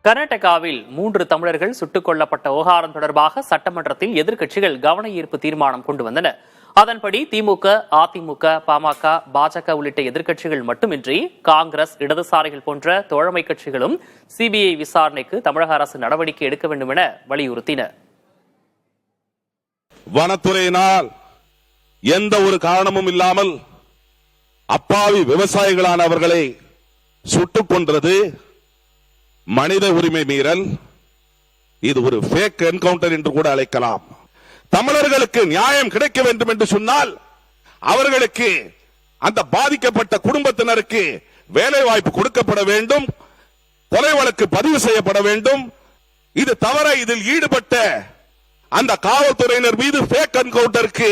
கர்நாடகாவில் 3 தமிழர்கள் சுட்டுக் கொல்லப்பட்ட விவகாரம் தொடர்பாக சட்டமன்றத்தில் எதிர்க்கட்சிகள் கவன ஈர்ப்பு தீர்மானம் கொண்டு வந்தன. அதன்படி திமுக, அதிமுக, பாமக, பாஜக உள்ளிட்ட எதிர்க்கட்சிகள் மட்டுமின்றி காங்கிரஸ், இடதுசாரிகள் போன்ற தோழமை கட்சிகளும் சிபிஐ விசாரணைக்கு தமிழக அரசு நடவடிக்கை எடுக்க வேண்டும் என வலியுறுத்தின. வனத்துறையினால் எந்த ஒரு காரணமும் இல்லாமல் அப்பாவி விவசாயிகளான அவர்களை சுட்டுக் கொன்றது மனித உரிமை மீறல். இது ஒரு ஃபேக் என்கவுண்டர் என்று கூட அழைக்கலாம். தமிழர்களுக்கு நியாயம் கிடைக்க வேண்டும் என்று சொன்னால் அவர்களுக்கு, அந்த பாதிக்கப்பட்ட குடும்பத்தினருக்கு வேலை வாய்ப்பு கொடுக்கப்பட வேண்டும், கொலை வழக்கு பதிவு செய்யப்பட வேண்டும். இது தவிர இதில் ஈடுபட்ட அந்த காவல்துறையினர் மீது ஃபேக் என்கவுண்டருக்கு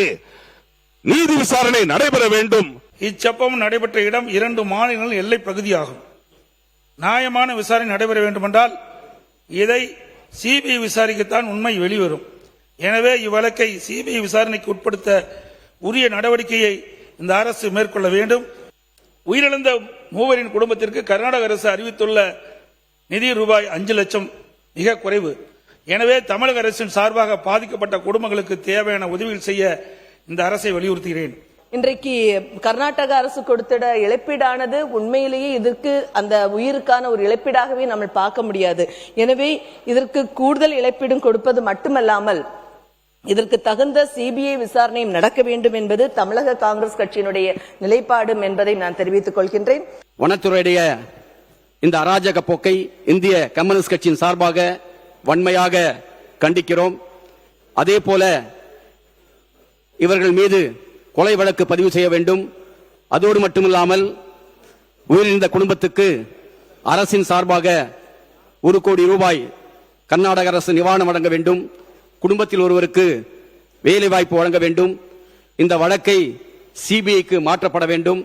நீதி விசாரணை நடைபெற வேண்டும். இச்சம்பவம் நடைபெற்ற இடம் 2 மாநிலங்கள் எல்லை பகுதியாகும். நியாயமான விசாரணை நடைபெற வேண்டுமென்றால் இதை சிபிஐ விசாரிக்கத்தான் உண்மை வெளிவரும். எனவே இவ்வழக்கை சிபிஐ விசாரணைக்கு உட்படுத்த உரிய நடவடிக்கையை இந்த அரசு மேற்கொள்ள வேண்டும். உயிரிழந்த 3 குடும்பத்திற்கு கர்நாடக அரசு அறிவித்துள்ள நிதி ரூபாய் 5 லட்சம் மிக குறைவு. எனவே தமிழக அரசின் சார்பாக பாதிக்கப்பட்ட குடும்பங்களுக்கு தேவையான உதவிகள் செய்ய இந்த அரசை வலியுறுத்துகிறேன். இன்றைக்கு கர்நாடக அரசு கொடுத்த இழப்பீடானது உண்மையிலேயே இதற்கு அந்த உயிருக்கான ஒரு இழப்பீடாகவே நம்ம பார்க்க முடியாது. எனவே இதற்கு கூடுதல் இழப்பீடும் கொடுப்பது மட்டுமல்லாமல் இதற்கு தகுந்த சிபிஐ விசாரணையும் நடக்க வேண்டும் என்பது தமிழக காங்கிரஸ் கட்சியினுடைய நிலைப்பாடு என்பதை நான் தெரிவித்துக் கொள்கின்றேன். வனத்துறையுடைய இந்த அராஜக போக்கை இந்திய கம்யூனிஸ்ட் கட்சியின் சார்பாக வன்மையாக கண்டிக்கிறோம். அதே போல இவர்கள் மீது கொலை வழக்கு பதிவு செய்ய வேண்டும். அதோடு மட்டுமில்லாமல் உயிரிழந்த குடும்பத்துக்கு அரசின் சார்பாக 1 கோடி ரூபாய் கர்நாடக அரசு நிவாரணம் வழங்க வேண்டும். குடும்பத்தில் ஒருவருக்கு வேலை வாய்ப்பு வழங்க வேண்டும். இந்த வழக்கை சிபிஐக்கு மாற்றப்பட வேண்டும்.